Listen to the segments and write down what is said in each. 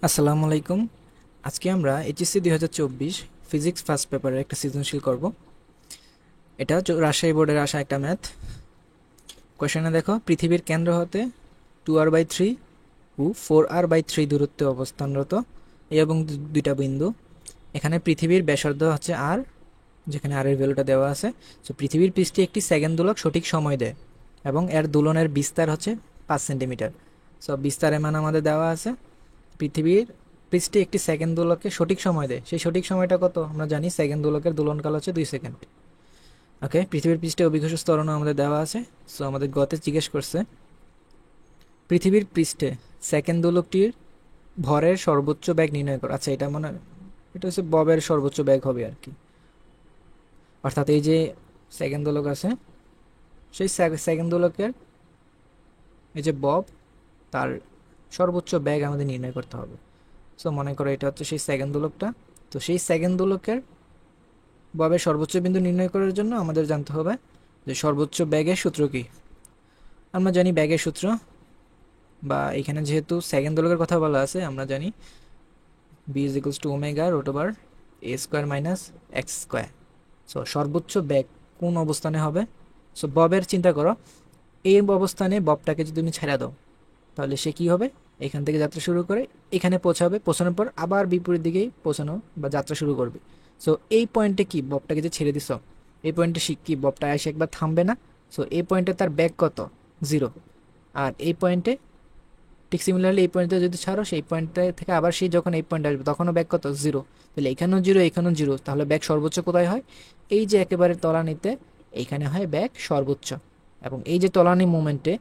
আসসালামু আলাইকুম। আজকে আমরা এইচএসসি 2024 ফিজিক্স ফার্স্ট পেপারের একটা সৃজনশীল করব। এটা রাজশাহী বোর্ডের আসা একটা ম্যাথ কোয়েশনে। দেখো, পৃথিবীর কেন্দ্র হতে 2r/3 ও 4r/3 দূরত্বে অবস্থানরত এই এবং দুইটা বিন্দু। এখানে পৃথিবীর ব্যাসার্ধ হচ্ছে আর, যেখানে আর এর ভ্যালুটা দেওয়া আছে। সো পৃথিবীর পৃষ্ঠে একটি সেকেন্ড দোলক সঠিক সময় দেয় এবং এর দোলনের বিস্তার হচ্ছে 5 সেন্টিমিটার। সো বিস্তারের মান আমাদের দেওয়া আছে। পৃথিবীর পৃষ্ঠে একটি সেকেন্ড দোলককে সঠিক সময় দেয়, সেই সঠিক সময়টা কত আমরা জানি। সেকেন্ড দোলকের দোলনকাল হচ্ছে 2 সেকেন্ড। ওকে, পৃথিবীর পৃষ্ঠে অভিকর্ষ ত্বরণও আমাদের দেওয়া আছে। সো আমাদের গতে জিজ্ঞেস করছে পৃথিবীর পৃষ্ঠে সেকেন্ড দোলকটির ভরের সর্বোচ্চ বেগ নির্ণয় করো। আচ্ছা, এটা হচ্ছে ববের সর্বোচ্চ বেগ হবে আর কি। অর্থাৎ এই যে সেকেন্ড দোলক আছে, সেই সেকেন্ড দোলকের এই যে বব, তার সর্বোচ্চ বেগ আমাদের নির্ণয় করতে হবে। সো মনে করো এটা হচ্ছে সেই সেকেন্ড দোলকটা। তো সেই সেকেন্ড দোলকের ববের সর্বোচ্চ বিন্দু নির্ণয় করার জন্য আমাদের জানতে হবে যে সর্বোচ্চ বেগের সূত্র কি। আমরা জানি বেগের সূত্র, বা এখানে যেহেতু সেকেন্ড দোলকের কথা বলা আছে, আমরা জানি B is equals to omega root over A square minus X square. So সর্বোচ্চ বেগ কোন অবস্থানে হবে? সো ববের চিন্তা করো, এই অবস্থানে ববটাকে যদি তুমি ছেড়ে দাও, তাহলে সে কি হবে? এখান থেকে যাত্রা শুরু করে এখানে পৌঁছাবে, পৌঁছানোর পর আবার বিপরীত দিকেই পৌঁছানো বা যাত্রা শুরু করবে। সো এই পয়েন্টে কি ববটাকে যে ছেড়ে দিছ, এই পয়েন্টে কি ববটা এসে একবার থামবে না? সো এই পয়েন্টে তার ব্যাগ কত? 0। আর এই পয়েন্টে ঠিক সিমিলারলি এই পয়েন্টে যদি ছাড়ো, সেই পয়েন্টটা থেকে আবার সেই যখন এই পয়েন্টে আসবে তখনও ব্যাগ কত? 0। তাহলে এখানেও 0, এখানেও 0, তাহলে ব্যাগ সর্বোচ্চ কোথায় হয়? এই যে একেবারে তলানিতে, এইখানে হয় ব্যাগ সর্বোচ্চ। এবং এই যে তলানি মুভমেন্টে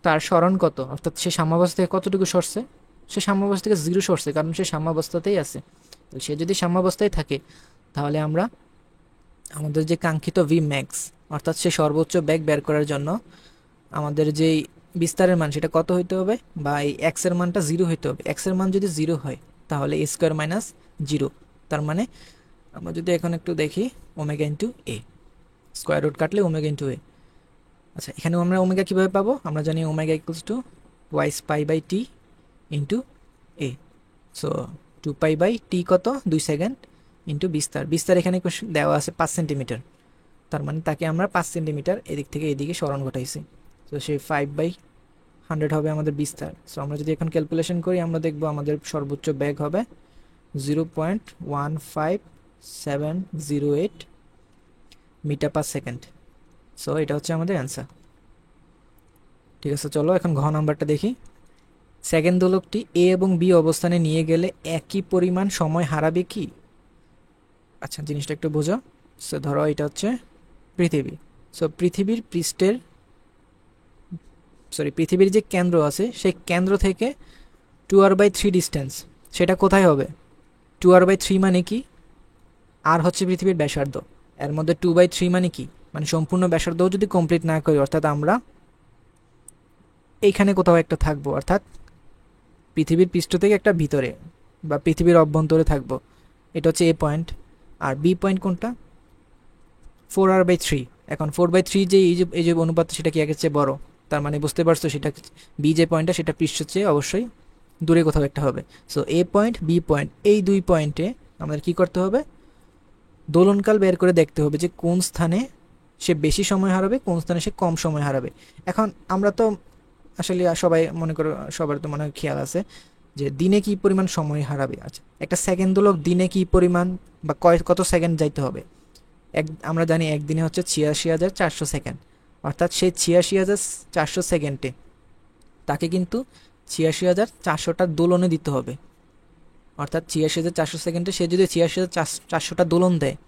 তার সরণ কত, অর্থাৎ সে সাম্যাবস্থা থেকে কতটুকু সরছে? সে সাম্যাবস্থা থেকে 0 সরছে, কারণ সে সাম্যাবস্থাতেই আছে। তো সে যদি সাম্যাবস্থায় থাকে, তাহলে আমরা আমাদের যে কাঙ্ক্ষিত ভি ম্যাক্স, অর্থাৎ সে সর্বোচ্চ বেগ বের করার জন্য আমাদের যেই বিস্তারের মান সেটা কত হইতে হবে, বা এই এক্স এর মানটা 0 হইতে হবে। এক্স এর মান যদি 0 হয়, তাহলে এ স্কোয়ার মাইনাস 0। তার মানে আমরা যদি এখন একটু দেখি, omega into A, square root কাটলে ওমেগা ইন্টু এ। আচ্ছা, এখানে আমরা ওমেগা কীভাবে পাবো? আমরা জানি omega equals to Y pi by T into A. So 2 pi by T কত? 2 সেকেন্ড ইন্টু বিস্তার। বিস্তার এখানে দেওয়া আছে 5 সেন্টিমিটার। তার মানে তাকে আমরা 5 সেন্টিমিটার এদিক থেকে এদিকে সরণ ঘটাইছি। তো সেই 5/100 হবে আমাদের বিস্তার। সো আমরা যদি এখন ক্যালকুলেশন করি, আমরা দেখবো আমাদের সর্বোচ্চ বেগ হবে 0.15708 মিটার পার সেকেন্ড। সো এটা হচ্ছে আমাদের অ্যান্সার। ঠিক আছে, চলো এখন ঘ নাম্বারটা দেখি। সেকেন্ড দোলকটি এ এবং বি অবস্থানে নিয়ে গেলে একই পরিমাণ সময় হারাবে কি? আচ্ছা, জিনিসটা একটু বোঝো। সো ধরো এটা হচ্ছে পৃথিবী। সো পৃথিবীর যে কেন্দ্র আছে, সেই কেন্দ্র থেকে 2r/3 ডিস্টেন্স, সেটা কোথায় হবে? 2r/3 মানে কি? আর হচ্ছে পৃথিবীর ব্যাসার্ধ। এর মধ্যে 2/3 মানে কি? মানে সম্পূর্ণ ব্যাসার্ধও যদি কমপ্লিট না করি, অর্থাৎ আমরা এইখানে কোথাও একটা থাকবো, অর্থাৎ পৃথিবীর পৃষ্ঠ থেকে একটা ভিতরে বা পৃথিবীর অভ্যন্তরে থাকবো। এটা হচ্ছে এ পয়েন্ট। আর বি পয়েন্ট কোনটা? 4r/3। এখন 4/3 যে এই যে অনুপাত, সেটা কি আগের চেয়ে বড়। তার মানে বুঝতে পারছো, সেটা বি যে পয়েন্টটা, সেটা পৃষ্ঠের চেয়ে অবশ্যই দূরে কোথাও একটা হবে। সো এ পয়েন্ট, বি পয়েন্ট, এই দুই পয়েন্টে আমাদের কি করতে হবে? দোলনকাল বের করে দেখতে হবে যে কোন স্থানে সে বেশি সময় হারাবে, কোন স্থানে সে কম সময় হারাবে। এখন আমরা তো আসলে সবাই মনে করো, সবার তো মনে হয় খেয়াল আছে যে দিনে কি পরিমাণ সময় হারাবে। আচ্ছা, একটা সেকেন্ড দোলক দিনে কি পরিমাণ বা কত সেকেন্ড যাইতে হবে? আমরা জানি একদিনে হচ্ছে 86,400 সেকেন্ড। অর্থাৎ সেই 86,400 সেকেন্ডে তাকে কিন্তু 86,400টা দোলনে দিতে হবে। অর্থাৎ 86,400 সেকেন্ডে সে যদি 86,400টা দোলন দেয়,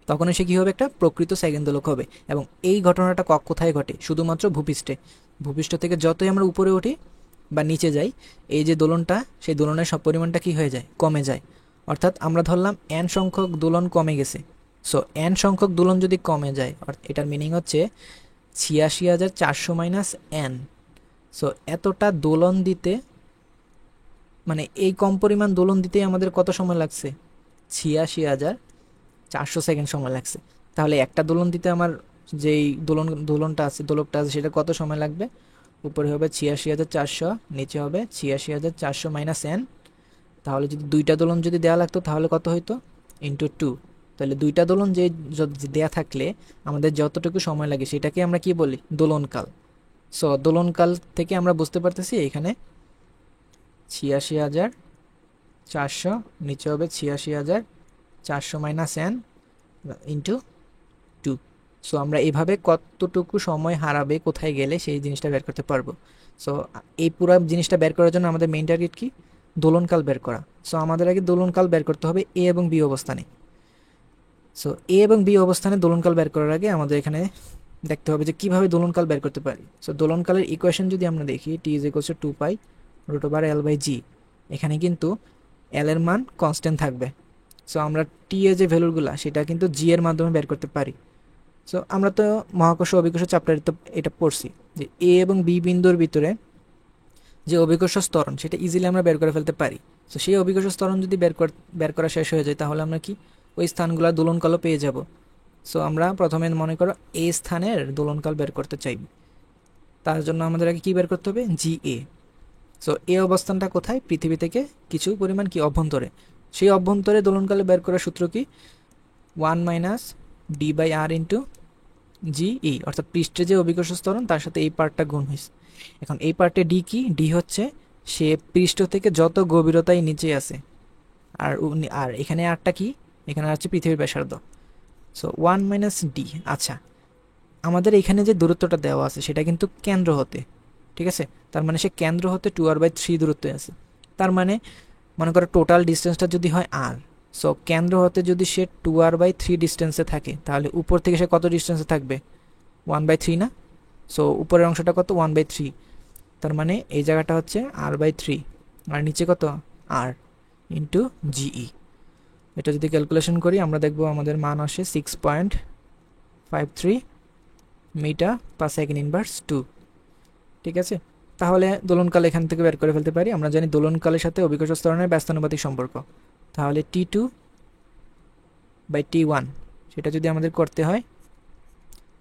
তখন সে কী হবে? একটা প্রকৃত সেকেন্ড দোলক হবে। এবং এই ঘটনাটা কোথায় ঘটে? শুধুমাত্র ভূপৃষ্ঠে। ভূপৃষ্ঠ থেকে যতই আমরা উপরে উঠি বা নিচে যাই, এই যে দোলনটা, সেই দোলনের সব পরিমাণটা কী হয়ে যায়? কমে যায়। অর্থাৎ আমরা ধরলাম n সংখ্যক দোলন কমে গেছে। সো n সংখ্যক দোলন যদি কমে যায়, এটার মিনিং হচ্ছে 86,400 মাইনাস n। সো এতটা দোলন দিতে, মানে এই কম পরিমাণ দোলন দিতেই আমাদের কত সময় লাগছে? 86,400 সেকেন্ড সময় লাগছে। তাহলে একটা দোলন দিতে আমার যেই দোলকটা আছে সেটা কত সময় লাগবে? উপরে হবে 86,400, নিচে হবে 86,400 মাইনাস n। তাহলে যদি 2টা দোলন যদি দেওয়া লাগতো তাহলে কত হইতো, ইন্টু 2। তাহলে 2টা দোলন যে দেয়া থাকলে আমাদের যতটুকু সময় লাগে সেটাকে আমরা কি বলি, দোলনকাল। সো দোলনকাল থেকে আমরা বুঝতে পারতেছি এখানে 86,400, নিচে হবে 86,400 মাইনাস n ইন্টু 2। সো আমরা এইভাবে কতটুকু সময় হারাবে কোথায় গেলে সেই জিনিসটা বের করতে পারবো। সো এই পুরো জিনিসটা বের করার জন্য আমাদের মেইন টার্গেট কি, দোলনকাল বের করা। সো আমাদের আগে দোলনকাল বের করতে হবে এ এবং বি অবস্থানে। সো এ এবং বি অবস্থানে দোলনকাল বের করার আগে আমাদের এখানে দেখতে হবে যে কিভাবে দোলনকাল বের করতে পারি। সো দোলনকালের ইকুয়েশন যদি আমরা দেখি, T is equals to 2 pi root over L by G. এখানে কিন্তু এল এর মান কনস্ট্যান্ট থাকবে। সো আমরা টি এর যে ভ্যালুগুলা সেটা কিন্তু জি এর মাধ্যমে বের করতে পারি। সো আমরা তো মহাকর্ষ অভিকর্ষ চ্যাপ্টারে তো এটা পড়ছি যে এ এবং বি বিন্দুর ভিতরে যে অভিকর্ষ স্তরণ সেটা ইজিলি আমরা বের করে ফেলতে পারি। সো সেই অভিকর্ষ স্তরণ যদি বের করা শেষ হয়ে যায় তাহলে আমরা কি ওই স্থানগুলো দোলনকালও পেয়ে যাব। সো আমরা প্রথমে মনে করো এ স্থানের দোলনকাল বের করতে চাই, তার জন্য আমাদের আগে কী বের করতে হবে, জি এ। সো এ অবস্থানটা কোথায়, পৃথিবী থেকে কিছু পরিমাণ কি অভ্যন্তরে। সেই অভ্যন্তরে দোলনকালে বের করার সূত্র কি, 1 minus D by R into G, অর্থাৎ পৃষ্ঠে যে অভিকর্ষ স্তরণ তার সাথে এই পার্টটা গুণ হয়েছে। এখন এই পার্টে ডি কি, ডি হচ্ছে সে পৃষ্ঠ থেকে যত গভীরতায় নিচে আছে। আর এখানে আরটা কি, এখানে হচ্ছে পৃথিবীর ব্যাসার্ধ। So 1 minus D. আচ্ছা, আমাদের এখানে যে দূরত্বটা দেওয়া আছে সেটা কিন্তু কেন্দ্র হতে, ঠিক আছে, তার মানে সে কেন্দ্র হতে 2r/3 দূরত্বে আছে। তার মানে মনে করো টোটাল ডিস্টেন্সটা যদি হয় আর, সো কেন্দ্র হতে যদি সে 2r/3 ডিস্টেন্সে থাকে তাহলে উপর থেকে সে কত ডিস্টেন্সে থাকবে, 1/3 না। সো উপরের অংশটা কত, 1/3। তার মানে এই জায়গাটা হচ্ছে r/3, আর নিচে কত, আর ইন্টু জিই। এটা যদি ক্যালকুলেশন করি আমরা দেখবো আমাদের মান আসে 6.53 মিটার পার সেকেন্ড ইনভার্স 2। ঠিক আছে, তাহলে দোলনকাল এখান থেকে বের করে ফেলতে পারি। আমরা জানি দোলনকালের সাথে অভিকর্ষ স্তরণের ব্যস্তানুপাতিক সম্পর্ক, তাহলে T2/T1 সেটা যদি আমাদের করতে হয়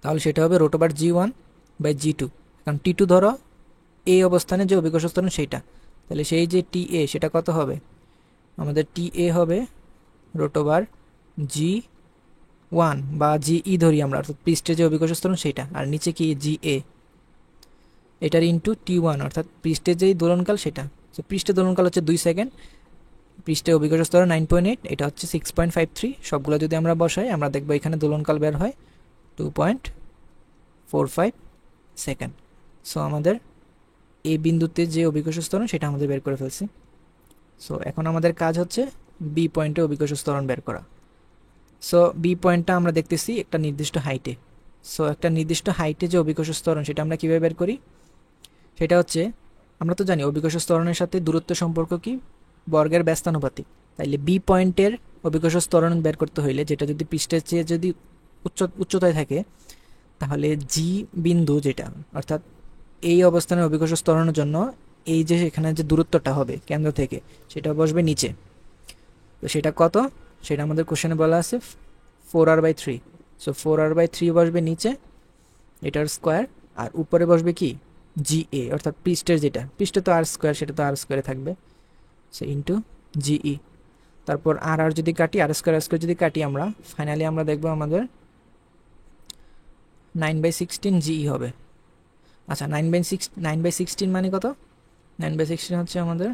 তাহলে সেটা হবে √G1/G2। কারণ T2 ধরো এই অবস্থানে যে অভিকর্ষ স্তরণ সেইটা, তাহলে সেই যে TA সেটা কত হবে, আমাদের TA হবে √G1 বা জিই ধরি আমরা, অর্থাৎ পৃষ্ঠে যে অভিকর্ষ স্তরণ সেইটা, আর নিচে কি জিএ, এটার ইন্টু T1 অর্থাৎ পৃষ্ঠে যেই দোলনকাল সেটা। তো পৃষ্ঠে দোলনকাল হচ্ছে 2 সেকেন্ড, পৃষ্ঠে অভিকর্ষ স্তরণ 9.8, এটা হচ্ছে 6.53। সবগুলো যদি আমরা বসাই আমরা দেখবো এখানে দোলনকাল বের হয় 2.45 সেকেন্ড। সো আমাদের এই বিন্দুতে যে অভিকর্ষ স্তরণ সেটা আমাদের বের করে ফেলছি। সো এখন আমাদের কাজ হচ্ছে বি পয়েন্টে অভিকর্ষ স্তরণ বের করা। সো বি পয়েন্টটা আমরা দেখতেছি একটা নির্দিষ্ট হাইটে। সো একটা নির্দিষ্ট হাইটে যে অভিকর্ষ স্তরণ সেটা আমরা কীভাবে বের করি, সেটা হচ্ছে আমরা তো জানি অভিকর্ষ স্তরণের সাথে দূরত্ব সম্পর্ক কি, বর্গের ব্যস্তানুপাতিক। তাইলে বি পয়েন্টের অভিকর্ষ স্তরণ বের করতে হইলে, যেটা যদি পৃষ্ঠের চেয়ে যদি উচ্চতায় থাকে, তাহলে জি বিন্দু যেটা, অর্থাৎ এই অবস্থানের অভিকর্ষ স্তরণের জন্য এই যে এখানে যে দূরত্বটা হবে কেন্দ্র থেকে সেটা বসবে নিচে। তো সেটা কত, সেটা আমাদের কোশ্চেনে বলা আছে 4r/3। সো 4r/3 বসবে নিচে, এটার স্কোয়ার, আর উপরে বসবে কি জিএ, অর্থাৎ পৃষ্ঠের যেটা, পৃষ্ঠে তো আর স্কোয়ার সেটা তো আর স্কোয়ারে থাকবে, সো ইন্টু জিই। তারপর আর যদি কাটি, আর স্কোয়ার যদি কাটি আমরা, ফাইনালি আমরা দেখবো আমাদের 9/16 জিই হবে। আচ্ছা, 9/16 মানে কত, 9/16 হচ্ছে আমাদের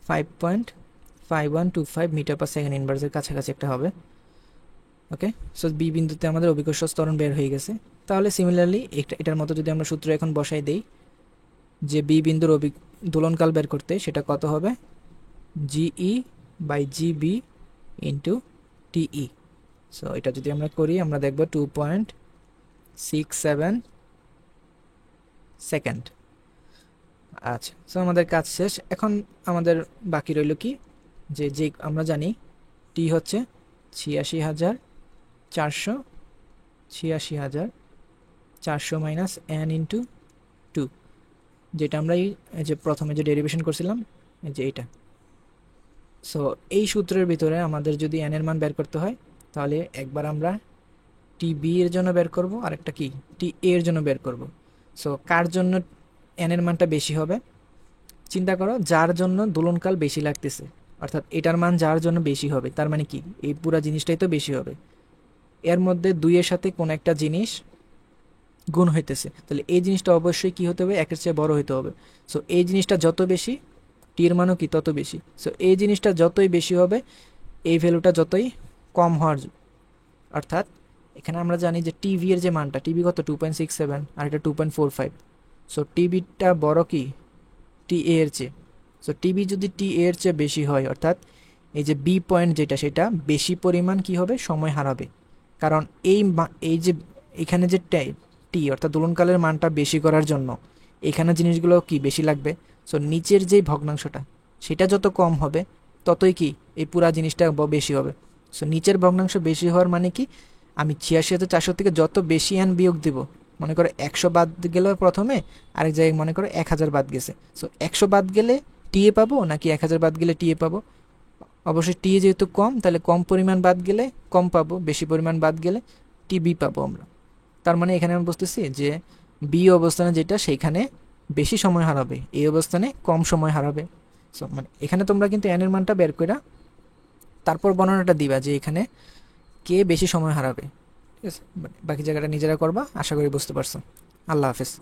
5.5125 মিটার পার সেকেন্ড ইনভার্সের কাছাকাছি একটা হবে। ওকে, সো বি বিন্দুতে আমাদের অভিকর্ষ স্তরণ বের হয়ে গেছে। তাহলে সিমিলারলি এটার মতো যদি আমরা সূত্র এখন বসাই দেই যে বি বিন্দুর দোলনকাল বের করতে, সেটা কত হবে, GE/GB ইন্টু TE। সো এটা যদি আমরা করি আমরা দেখব 2.67 সেকেন্ড। আচ্ছা, সো আমাদের কাজ শেষ। এখন আমাদের বাকি রইল কি, যে আমরা জানি টি হচ্ছে 86,400 মাইনাস n ইন্টু 2, যেটা আমরা এই যে প্রথমে যে ডেরিভেশন করছিলাম এই যে এইটা। সো এই সূত্রের ভিতরে আমাদের যদি n এর মান বের করতে হয় তাহলে একবার আমরা TB এর জন্য বের করব, আরেকটা কি TA এর জন্য বের করব। সো কার জন্য n এর মানটা বেশি হবে, চিন্তা করো যার জন্য দোলনকাল বেশি লাগতেছে, অর্থাৎ এটার মান যার জন্য বেশি হবে, তার মানে কি এই পুরা জিনিসটাই তো বেশি হবে। এর মধ্যে 2 এর সাথে কোন একটা জিনিস গুণ হইতেছে, তাহলে এই জিনিসটা অবশ্যই কি হতে হবে, একের চেয়ে বড় হইতে হবে। সো এই জিনিসটা যত বেশি, টি এর মানও কি তত বেশি। সো এই জিনিসটা যতই বেশি হবে, এই ভ্যালুটা যতই কম হওয়ার অর্থাৎ এখানে আমরা জানি যে টিভি এর যে মানটা, টিভি কত 2.67 আর এটা 2.45। সো টিভিটা বড় কি টি এ এর চেয়ে। সো টিভি যদি টি এ এর চেয়ে বেশি হয়, অর্থাৎ এই যে বি পয়েন্ট যেটা, সেটা বেশি পরিমাণ কি হবে, সময় হারাবে। কারণ এই যে এখানে যে টি অর্থাৎ দোলনকালের মানটা বেশি করার জন্য এখানে জিনিসগুলো কি বেশি লাগবে। সো নিচের যেই ভগ্নাংশটা সেটা যত কম হবে, ততই কি এই পুরা জিনিসটা বেশি হবে। সো নিচের ভগ্নাংশ বেশি হওয়ার মানে কি, আমি 86,400 থেকে যত বেশি এন বিয়োগ দিব, মনে করো 100 বাদ গেল প্রথমে, আরেক জায়গায় মনে করো 1000 বাদ গেছে। সো 100 বাদ গেলে টিএ পাবো নাকি 1000 বাদ গেলে টিএ পাবো? অবশ্যই টিএ যেহেতু কম, তাহলে কম পরিমাণ বাদ গেলে কম পাবো, বেশি পরিমাণ বাদ গেলে টিবি পাবো আমরা। তার মানে এখানে আমি বুঝতেছি যে বি অবস্থানে যেটা, সেইখানে বেশি সময় হারাবে, এই অবস্থানে কম সময় হারাবে। সো মানে এখানে তোমরা কিন্তু এন এর মানটা বের করে তারপর বর্ণনাটা দিবা যে এখানে কে বেশি সময় হারাবে। ঠিক আছে, বাকি জায়গাটা নিজেরা করবা। আশা করি বুঝতে পারছো। আল্লাহ হাফেজ।